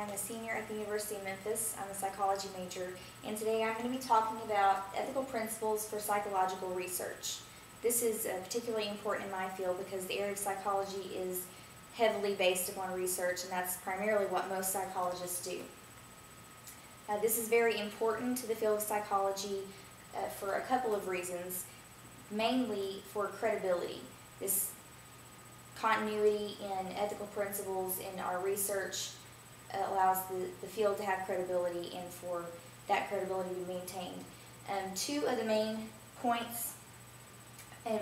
I'm a senior at the University of Memphis. I'm a psychology major, and today I'm going to be talking about ethical principles for psychological research. This is particularly important in my field because the area of psychology is heavily based upon research, and that's primarily what most psychologists do. This is very important to the field of psychology for a couple of reasons, mainly for credibility. This continuity in ethical principles in our research allows the field to have credibility and for that credibility to be maintained. Two of the main points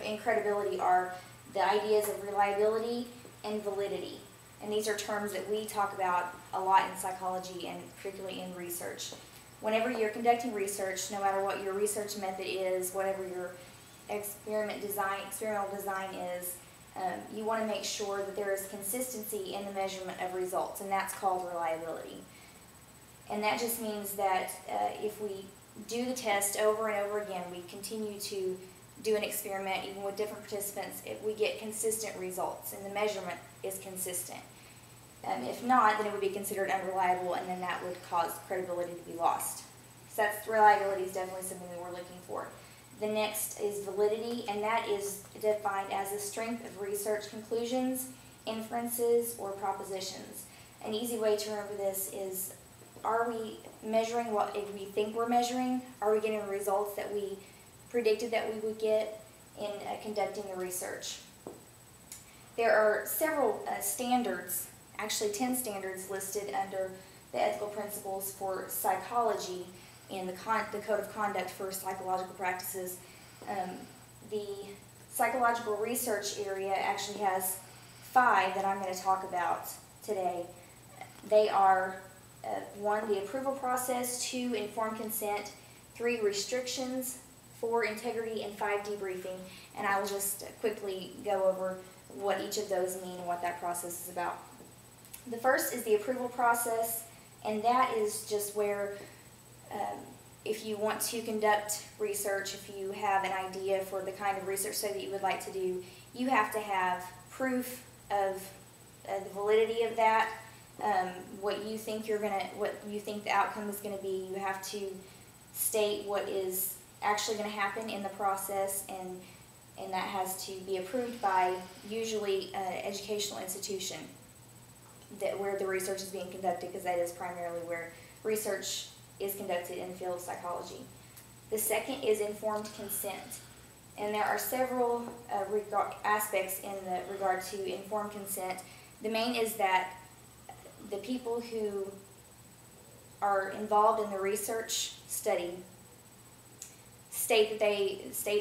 in credibility are the ideas of reliability and validity. And these are terms that we talk about a lot in psychology and particularly in research. Whenever you're conducting research, no matter what your research method is, whatever your experimental design is, you want to make sure that there is consistency in the measurement of results, and that's called reliability. And that just means that if we do the test over and over again, we continue to do an experiment even with different participants, if we get consistent results and the measurement is consistent. If not, then it would be considered unreliable, and then that would cause credibility to be lost. So reliability is definitely something that we're looking for. The next is validity, and that is defined as the strength of research conclusions, inferences, or propositions. An easy way to remember this is, are we measuring what we think we're measuring? Are we getting the results that we predicted that we would get in conducting the research? There are several standards, actually 10 standards listed under the ethical principles for psychology in the Code of Conduct for Psychological Practices. The psychological research area actually has 5 that I'm going to talk about today. They are 1, the approval process, 2, informed consent, 3, restrictions, 4, integrity, and 5, debriefing. And I will just quickly go over what each of those mean and what that process is about. The first is the approval process, and that is just where if you want to conduct research, if you have an idea for the kind of research study that you would like to do, you have to have proof of the validity of that, what you think the outcome is going to be. You have to state what is actually going to happen in the process, and that has to be approved by usually an educational institution where the research is being conducted, because that is primarily where research is conducted in the field of psychology. The second is informed consent, and there are several aspects in regard to informed consent. The main is that the people who are involved in the research study state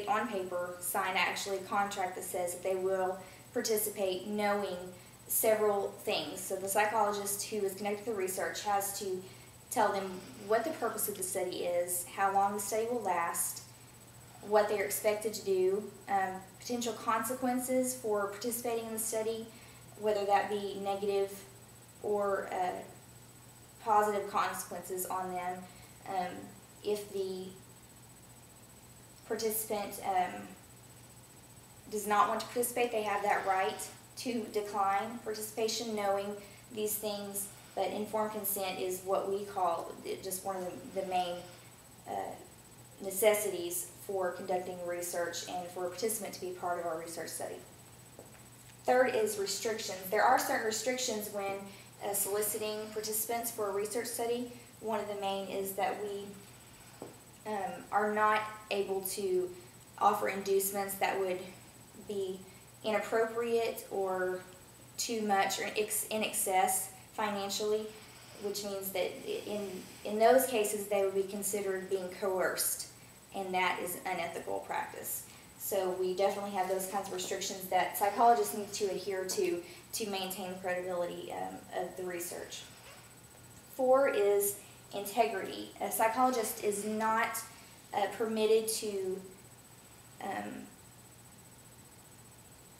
on paper, sign actually a contract that says that they will participate knowing several things. So the psychologist who is conducting the research has to tell them what the purpose of the study is, how long the study will last, what they're expected to do, potential consequences for participating in the study, whether that be negative or positive consequences on them. If the participant does not want to participate, they have that right to decline participation knowing these things. But informed consent is what we call just one of the main necessities for conducting research and for a participant to be part of our research study. Third is restrictions. There are certain restrictions when soliciting participants for a research study. One of the main is that we are not able to offer inducements that would be inappropriate or too much or in excess financially, which means that in those cases they would be considered being coerced, and that is unethical practice. So we definitely have those kinds of restrictions that psychologists need to adhere to maintain the credibility of the research. 4 is integrity. A psychologist is not permitted to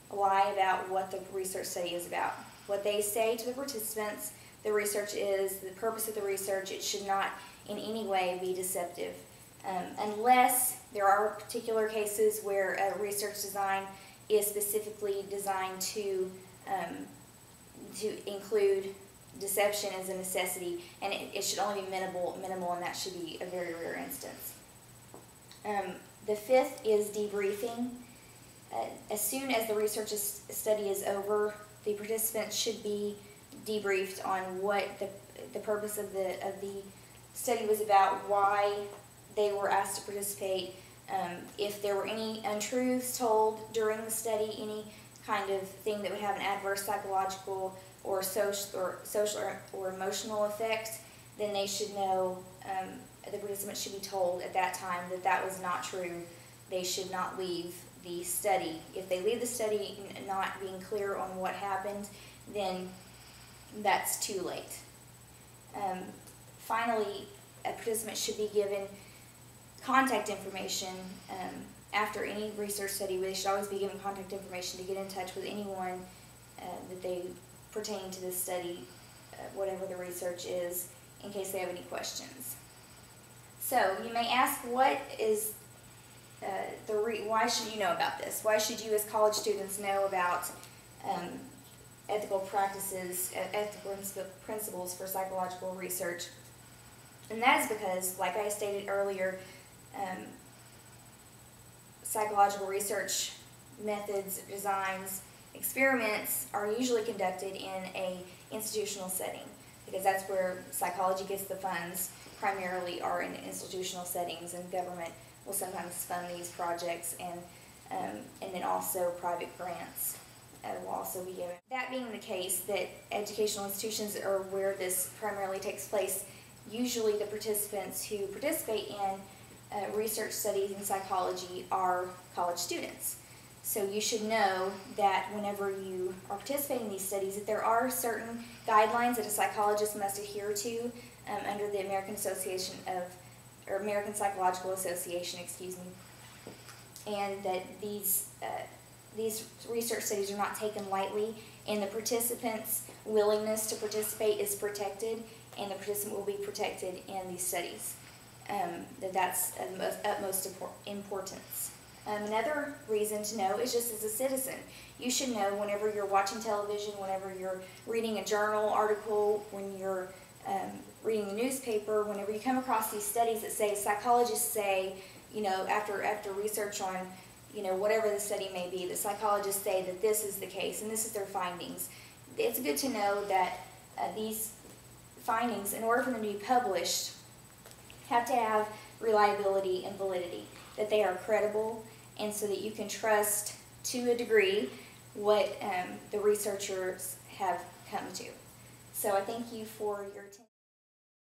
lie about what the research study is about. What they say to the participants, the research is, the purpose of the research, it should not in any way be deceptive. Unless there are particular cases where a research design is specifically designed to include deception is a necessity, and it should only be minimal, and that should be a very rare instance. The fifth is debriefing. As soon as the research study is over, the participants should be debriefed on what the purpose of the study was about, why they were asked to participate, if there were any untruths told during the study, any kind of thing that would have an adverse psychological or social or emotional effect, then they should know, the participants should be told at that time that that was not true. They should not leave the study. If they leave the study not being clear on what happened, then that's too late. Finally, a participant should be given contact information after any research study. They should always be given contact information to get in touch with anyone that they pertain to this study, whatever the research is, in case they have any questions. So you may ask, what is why should you know about this? Why should you as college students know about ethical practices, ethical principles for psychological research? And that is because, like I stated earlier, psychological research methods, designs, experiments are usually conducted in an institutional setting, because that's where psychology gets the funds, primarily are in institutional settings, and government will sometimes fund these projects, and then also private grants will also be given. That being the case, that educational institutions are where this primarily takes place, usually the participants who participate in research studies in psychology are college students. So you should know that whenever you are participating in these studies, that there are certain guidelines that a psychologist must adhere to under the American Psychological Association, and that these research studies are not taken lightly, and the participants' willingness to participate is protected, and the participant will be protected in these studies. That's of utmost importance. Another reason to know is just as a citizen. You should know whenever you're watching television, whenever you're reading a journal article, when you're reading the newspaper, whenever you come across these studies that say, psychologists say, after research on, whatever the study may be, the psychologists say that this is the case and this is their findings. It's good to know that these findings, in order for them to be published, have to have reliability and validity, that they are credible, and so that you can trust to a degree what the researchers have come to. So I thank you for your attention.